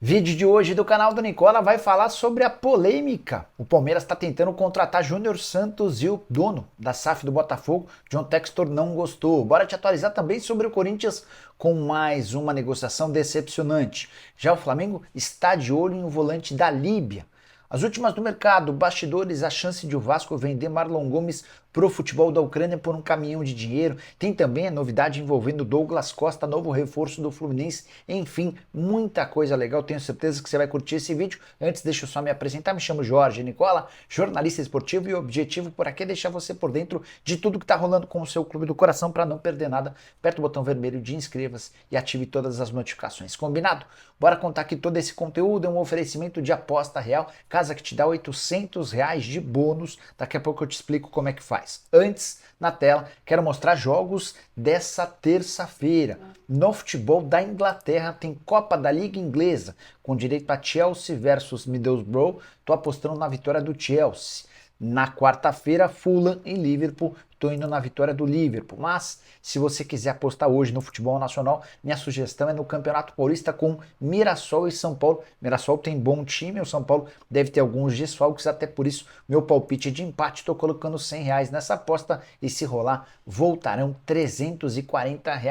Vídeo de hoje do canal do Nicola vai falar sobre a polêmica. O Palmeiras está tentando contratar Júnior Santos e o dono da SAF do Botafogo, John Textor, não gostou. Bora te atualizar também sobre o Corinthians com mais uma negociação decepcionante. Já o Flamengo está de olho em um volante da Líbia. As últimas do mercado, bastidores, a chance de o Vasco vender Marlon Gomes pro futebol da Ucrânia por um caminhão de dinheiro. Tem também a novidade envolvendo Douglas Costa, novo reforço do Fluminense. Enfim, muita coisa legal. Tenho certeza que você vai curtir esse vídeo. Antes, deixa eu só me apresentar. Me chamo Jorge Nicola, jornalista esportivo, e o objetivo por aqui é deixar você por dentro de tudo que está rolando com o seu clube do coração para não perder nada. Aperta o botão vermelho de inscreva-se e ative todas as notificações. Combinado? Bora contar que todo esse conteúdo é um oferecimento de aposta real, casa que te dá R$ 800 de bônus. Daqui a pouco eu te explico como é que faz. Antes, na tela, quero mostrar jogos dessa terça-feira. No futebol da Inglaterra tem Copa da Liga Inglesa, com direito a Chelsea versus Middlesbrough. Tô apostando na vitória do Chelsea. Na quarta-feira, Fulham e Liverpool. Estou indo na vitória do Liverpool. Mas, se você quiser apostar hoje no futebol nacional, minha sugestão é no Campeonato Paulista com Mirassol e São Paulo. Mirassol tem bom time, o São Paulo deve ter alguns desfalques, até por isso meu palpite de empate. Estou colocando R$ 100 nessa aposta e se rolar, voltarão R$ 340.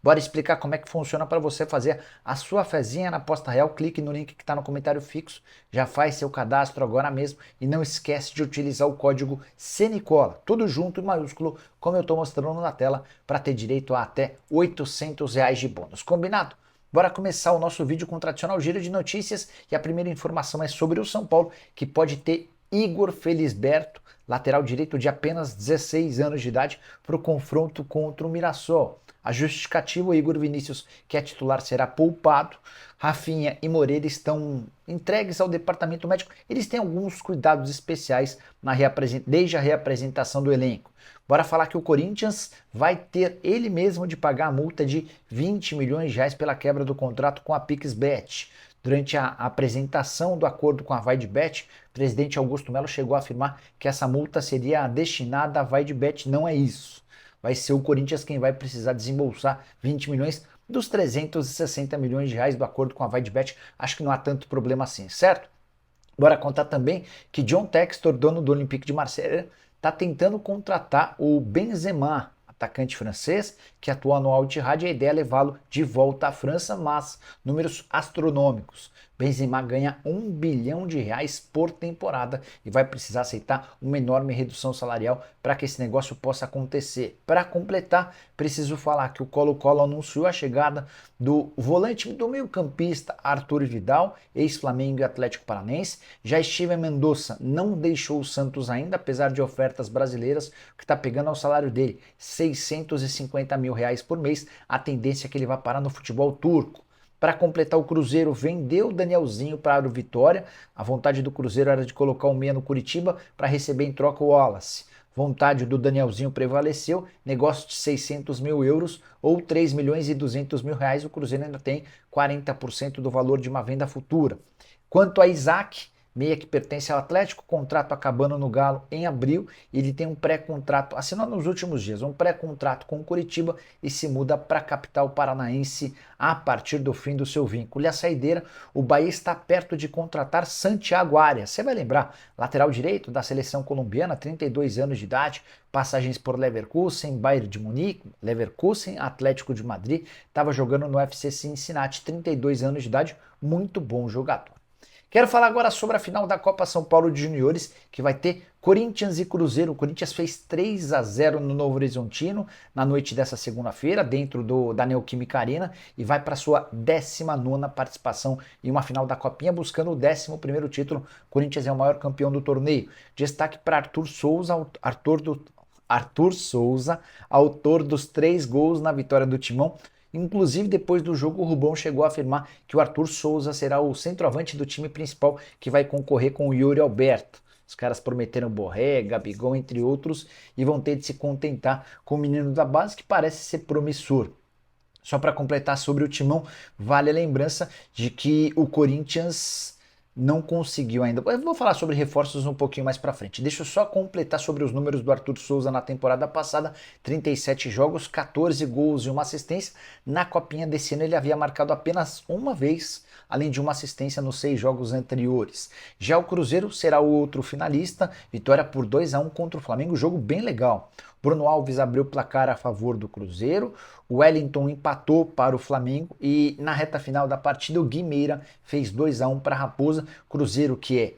Bora explicar como é que funciona para você fazer a sua fezinha na aposta real. Clique no link que está no comentário fixo, já faz seu cadastro agora mesmo e não esquece de utilizar o código CNICOLA, tudo junto e maiúsculo, como eu estou mostrando na tela, para ter direito a até R$ 800 de bônus. Combinado? Bora começar o nosso vídeo com o tradicional giro de notícias e a primeira informação é sobre o São Paulo, que pode ter Igor Felisberto, lateral direito de apenas 16 anos de idade, para o confronto contra o Mirassol. A justificativa: o Igor Vinícius, que é titular, será poupado. Rafinha e Moreira estão entregues ao departamento médico. Eles têm alguns cuidados especiais desde a reapresentação do elenco. Bora falar que o Corinthians vai ter ele mesmo de pagar a multa de R$ 20 milhões pela quebra do contrato com a PixBet. Durante a apresentação do acordo com a VaidBet, o presidente Augusto Melo chegou a afirmar que essa multa seria destinada à VaidBet. Não é isso. Vai ser o Corinthians quem vai precisar desembolsar 20 milhões dos 360 milhões de reais do acordo com a VaidBet. Acho que não há tanto problema assim, certo? Bora contar também que John Textor, dono do Olympique de Marseille, está tentando contratar o Benzema, atacante francês, que atua no Al Ittihad. A ideia é levá-lo de volta à França, mas números astronômicos. Benzema ganha R$ 1 bilhão por temporada e vai precisar aceitar uma enorme redução salarial para que esse negócio possa acontecer. Para completar, preciso falar que o Colo-Colo anunciou a chegada do volante do meio-campista Arthur Vidal, ex-Flamengo e Atlético Paranaense. Já Steven Mendonça não deixou o Santos ainda, apesar de ofertas brasileiras. O que está pegando é o salário dele, R$ 650 mil por mês. A tendência é que ele vá parar no futebol turco. Para completar, o Cruzeiro vendeu o Danielzinho para o Vitória. A vontade do Cruzeiro era de colocar o meia no Curitiba para receber em troca o Wallace. Vontade do Danielzinho prevaleceu, negócio de 600 mil euros ou 3 milhões e 200 mil reais. O Cruzeiro ainda tem 40% do valor de uma venda futura. Quanto a Isaac, meia que pertence ao Atlético, contrato acabando no Galo em abril. Ele tem um pré-contrato, assinou nos últimos dias, um pré-contrato com o Curitiba e se muda para a capital paranaense a partir do fim do seu vínculo. E a saideira: o Bahia está perto de contratar Santiago Arias. Você vai lembrar, lateral direito da seleção colombiana, 32 anos de idade, passagens por Leverkusen, Bayern de Munique, Leverkusen, Atlético de Madrid, estava jogando no FC Cincinnati, 32 anos de idade, muito bom jogador. Quero falar agora sobre a final da Copa São Paulo de Juniores, que vai ter Corinthians e Cruzeiro. O Corinthians fez 3-0 no Novo Horizontino na noite dessa segunda-feira, dentro da Neoquímica Arena, e vai para sua 19ª participação em uma final da Copinha, buscando o 11º título. O Corinthians é o maior campeão do torneio. Destaque para Arthur Souza, autor dos 3 gols na vitória do Timão. Inclusive, depois do jogo, o Rubão chegou a afirmar que o Arthur Souza será o centroavante do time principal, que vai concorrer com o Yuri Alberto. Os caras prometeram Borré, Gabigol, entre outros, e vão ter de se contentar com o menino da base, que parece ser promissor. Só para completar sobre o Timão, vale a lembrança de que o Corinthians não conseguiu ainda. Eu vou falar sobre reforços um pouquinho mais para frente. Deixa eu só completar sobre os números do Arthur Souza na temporada passada: 37 jogos, 14 gols e uma assistência. Na Copinha desse ano ele havia marcado apenas uma vez, além de uma assistência nos 6 jogos anteriores. Já o Cruzeiro será o outro finalista, vitória por 2-1 contra o Flamengo, jogo bem legal. Bruno Alves abriu o placar a favor do Cruzeiro, o Wellington empatou para o Flamengo e na reta final da partida o Guimeira fez 2-1 para a Raposa. Cruzeiro que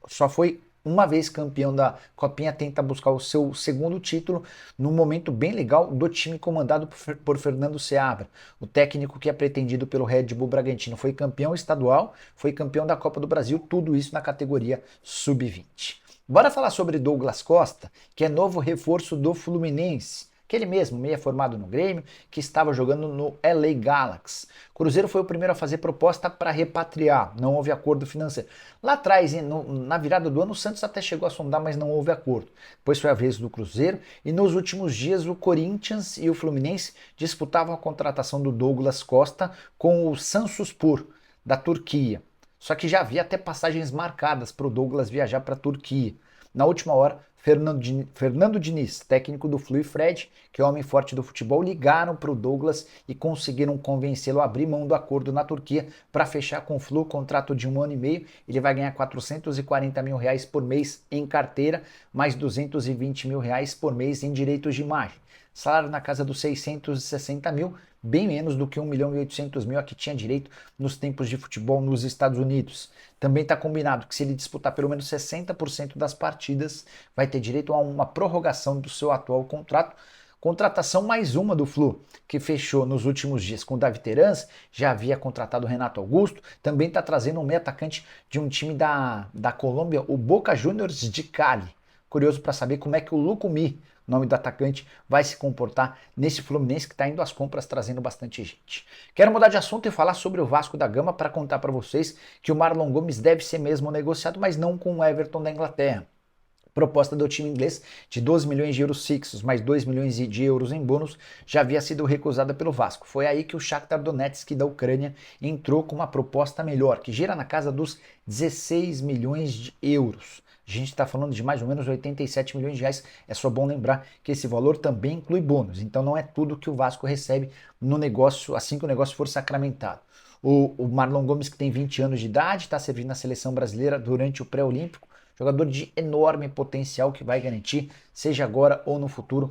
só foi uma vez campeão da Copinha, tenta buscar o seu segundo título num momento bem legal do time comandado por Fernando Seabra, o técnico que é pretendido pelo Red Bull Bragantino. Foi campeão estadual, foi campeão da Copa do Brasil, tudo isso na categoria sub-20. Bora falar sobre Douglas Costa, que é novo reforço do Fluminense. Aquele mesmo, meia formado no Grêmio, que estava jogando no LA Galaxy. Cruzeiro foi o primeiro a fazer proposta para repatriar, não houve acordo financeiro. Lá atrás, na virada do ano, o Santos até chegou a sondar, mas não houve acordo. Depois foi a vez do Cruzeiro e nos últimos dias o Corinthians e o Fluminense disputavam a contratação do Douglas Costa com o Samsunspor, da Turquia. Só que já havia até passagens marcadas para o Douglas viajar para a Turquia. Na última hora, Fernando Diniz, técnico do Flu, e Fred, que é o homem forte do futebol, ligaram para o Douglas e conseguiram convencê-lo a abrir mão do acordo na Turquia para fechar com o Flu, contrato de 1 ano e meio. Ele vai ganhar R$440 mil por mês em carteira, mais R$220 mil por mês em direitos de imagem. Salário na casa dos 660 mil, bem menos do que 1.800.000 a que tinha direito nos tempos de futebol nos Estados Unidos. Também está combinado que se ele disputar pelo menos 60% das partidas, vai ter direito a uma prorrogação do seu atual contrato. Contratação mais uma do Flu, que fechou nos últimos dias com o Davi Terans, já havia contratado o Renato Augusto, também está trazendo um meio atacante de um time da Colômbia, o Boca Juniors de Cali. Curioso para saber como é que o Lucumí, nome do atacante, vai se comportar nesse Fluminense que está indo às compras trazendo bastante gente. Quero mudar de assunto e falar sobre o Vasco da Gama para contar para vocês que o Marlon Gomes deve ser mesmo negociado, mas não com o Everton da Inglaterra. Proposta do time inglês de 12 milhões de euros fixos, mais 2 milhões de euros em bônus, já havia sido recusada pelo Vasco. Foi aí que o Shakhtar Donetsk da Ucrânia entrou com uma proposta melhor, que gira na casa dos 16 milhões de euros. A gente está falando de mais ou menos 87 milhões de reais. É só bom lembrar que esse valor também inclui bônus. Então não é tudo que o Vasco recebe no negócio assim que o negócio for sacramentado. O Marlon Gomes, que tem 20 anos de idade, está servindo na seleção brasileira durante o pré-olímpico. Jogador de enorme potencial que vai garantir, seja agora ou no futuro.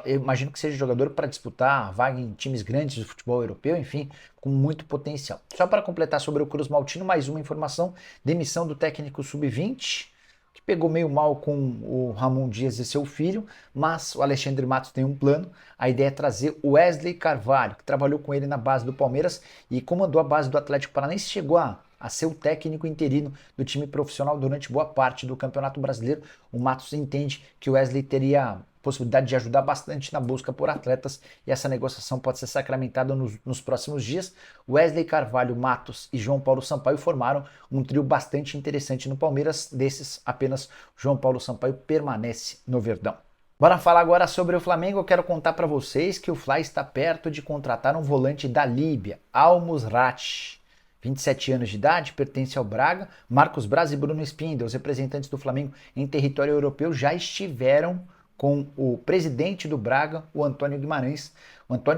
Eu imagino que seja jogador para disputar a vaga em times grandes do futebol europeu, enfim, com muito potencial. Só para completar sobre o Cruz Maltino, mais uma informação: demissão do técnico sub-20, que pegou meio mal com o Ramon Dias e seu filho, mas o Alexandre Matos tem um plano. A ideia é trazer o Wesley Carvalho, que trabalhou com ele na base do Palmeiras e comandou a base do Atlético Paranaense, chegou a ser o técnico interino do time profissional durante boa parte do Campeonato Brasileiro. O Matos entende que o Wesley teria possibilidade de ajudar bastante na busca por atletas e essa negociação pode ser sacramentada nos próximos dias. Wesley Carvalho, Matos e João Paulo Sampaio formaram um trio bastante interessante no Palmeiras. Desses, apenas João Paulo Sampaio permanece no Verdão. Bora falar agora sobre o Flamengo. Eu quero contar para vocês que o Fly está perto de contratar um volante da Líbia, Al Musrati. 27 anos de idade, pertence ao Braga. Marcos Braz e Bruno Spindel, os representantes do Flamengo em território europeu, já estiveram com o presidente do Braga, o Antônio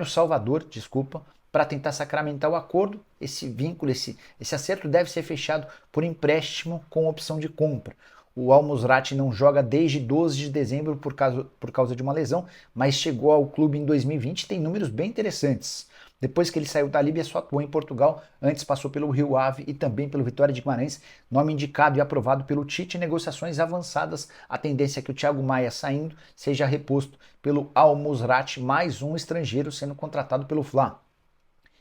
Salvador, para tentar sacramentar o acordo. Esse vínculo, esse acerto deve ser fechado por empréstimo com opção de compra. O Al Musrati não joga desde 12 de dezembro por causa de uma lesão, mas chegou ao clube em 2020 e tem números bem interessantes. Depois que ele saiu da Líbia, só atuou em Portugal, antes passou pelo Rio Ave e também pelo Vitória de Guimarães, nome indicado e aprovado pelo Tite, negociações avançadas. A tendência é que o Thiago Maia, saindo, seja reposto pelo Al Musrati, mais um estrangeiro sendo contratado pelo Fla.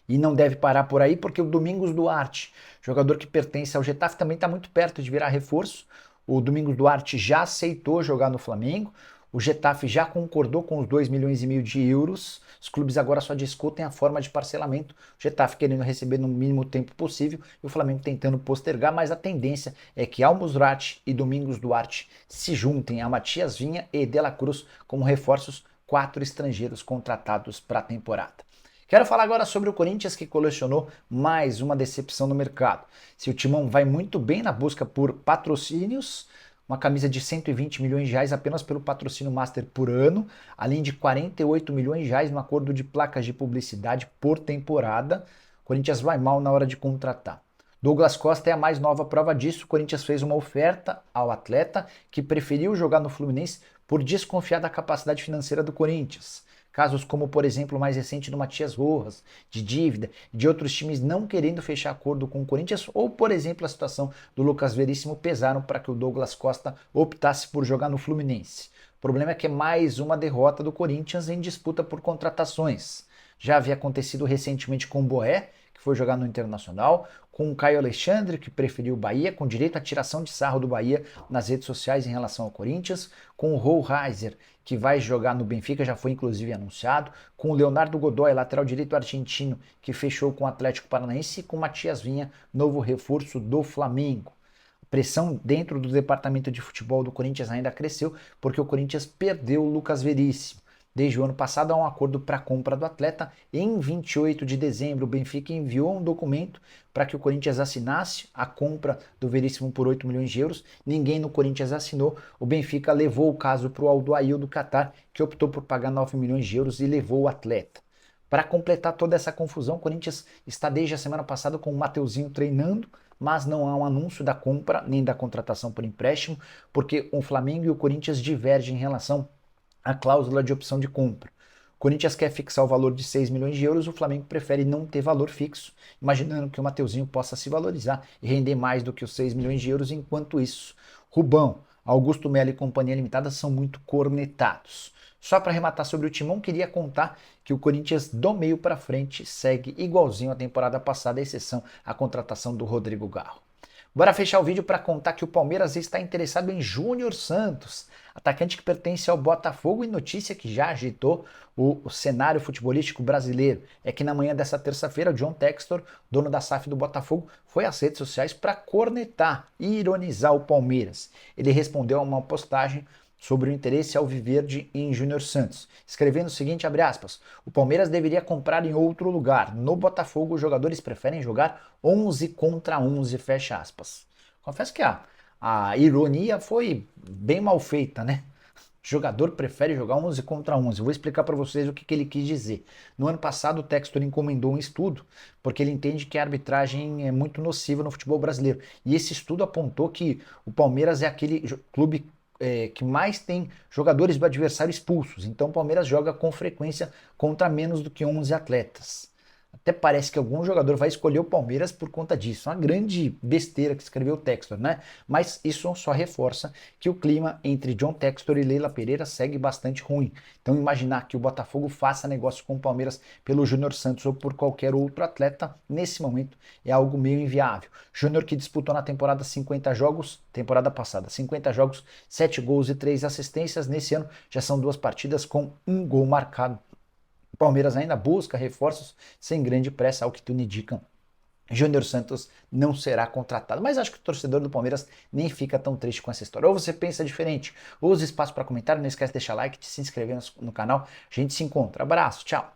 E não deve parar por aí, porque o Domingos Duarte, jogador que pertence ao Getafe, também está muito perto de virar reforço. O Domingos Duarte já aceitou jogar no Flamengo. O Getafe já concordou com os 2,5 milhões de euros. Os clubes agora só discutem a forma de parcelamento. O Getafe querendo receber no mínimo tempo possível e o Flamengo tentando postergar, mas a tendência é que Al Musrati e Domingos Duarte se juntem a Matias Vinha e De La Cruz como reforços, 4 estrangeiros contratados para a temporada. Quero falar agora sobre o Corinthians, que colecionou mais uma decepção no mercado. Se o Timão vai muito bem na busca por patrocínios, uma camisa de 120 milhões de reais apenas pelo patrocínio Master por ano, além de 48 milhões de reais no acordo de placas de publicidade por temporada. O Corinthians vai mal na hora de contratar. Douglas Costa é a mais nova prova disso. O Corinthians fez uma oferta ao atleta que preferiu jogar no Fluminense por desconfiar da capacidade financeira do Corinthians. Casos como, por exemplo, o mais recente do Matias Rojas, de dívida, de outros times não querendo fechar acordo com o Corinthians, ou, por exemplo, a situação do Lucas Veríssimo pesaram para que o Douglas Costa optasse por jogar no Fluminense. O problema é que é mais uma derrota do Corinthians em disputa por contratações. Já havia acontecido recentemente com o Boé, que foi jogar no Internacional, com o Caio Alexandre, que preferiu o Bahia, com direito à tiração de sarro do Bahia nas redes sociais em relação ao Corinthians, com o Rollheiser, que vai jogar no Benfica, já foi inclusive anunciado, com o Leonardo Godoy, lateral direito argentino, que fechou com o Atlético Paranaense, e com o Matias Vinha, novo reforço do Flamengo. A pressão dentro do departamento de futebol do Corinthians ainda cresceu, porque o Corinthians perdeu o Lucas Veríssimo. Desde o ano passado há um acordo para a compra do atleta. Em 28 de dezembro, o Benfica enviou um documento para que o Corinthians assinasse a compra do Veríssimo por 8 milhões de euros. Ninguém no Corinthians assinou. O Benfica levou o caso para o Al Duhail do Catar, que optou por pagar 9 milhões de euros e levou o atleta. Para completar toda essa confusão, o Corinthians está desde a semana passada com o Mateuzinho treinando, mas não há um anúncio da compra nem da contratação por empréstimo, porque o Flamengo e o Corinthians divergem em relação a cláusula de opção de compra. O Corinthians quer fixar o valor de 6 milhões de euros, o Flamengo prefere não ter valor fixo, imaginando que o Mateuzinho possa se valorizar e render mais do que os 6 milhões de euros. Enquanto isso, Rubão, Augusto Melo e Companhia Limitada são muito cornetados. Só para arrematar sobre o Timão, queria contar que o Corinthians do meio para frente segue igualzinho à temporada passada, à exceção a contratação do Rodrigo Garro. Bora fechar o vídeo para contar que o Palmeiras está interessado em Júnior Santos, atacante que pertence ao Botafogo, e notícia que já agitou o cenário futebolístico brasileiro é que na manhã dessa terça-feira, o John Textor, dono da SAF do Botafogo, foi às redes sociais para cornetar e ironizar o Palmeiras. Ele respondeu a uma postagem sobre o interesse alviverde em Júnior Santos, escrevendo o seguinte, abre aspas, o Palmeiras deveria comprar em outro lugar, no Botafogo os jogadores preferem jogar 11 contra 11, fecha aspas. Confesso que a ironia foi bem mal feita, né? O jogador prefere jogar 11 contra 11. Vou explicar para vocês o que ele quis dizer. No ano passado, o Textor encomendou um estudo, porque ele entende que a arbitragem é muito nociva no futebol brasileiro. E esse estudo apontou que o Palmeiras é aquele clube que mais tem jogadores do adversário expulsos. Então o Palmeiras joga com frequência contra menos do que 11 atletas. Até parece que algum jogador vai escolher o Palmeiras por conta disso. Uma grande besteira que escreveu o Textor, né? Mas isso só reforça que o clima entre John Textor e Leila Pereira segue bastante ruim. Então imaginar que o Botafogo faça negócio com o Palmeiras pelo Júnior Santos ou por qualquer outro atleta, nesse momento, é algo meio inviável. Júnior que disputou na temporada 50 jogos, temporada passada, 50 jogos, 7 gols e 3 assistências. Nesse ano já são 2 partidas com 1 gol marcado. O Palmeiras ainda busca reforços sem grande pressa, ao que tudo indica. Júnior Santos não será contratado. Mas acho que o torcedor do Palmeiras nem fica tão triste com essa história. Ou você pensa diferente, use espaço para comentário, não esquece de deixar like, de se inscrever no canal. A gente se encontra. Abraço, tchau!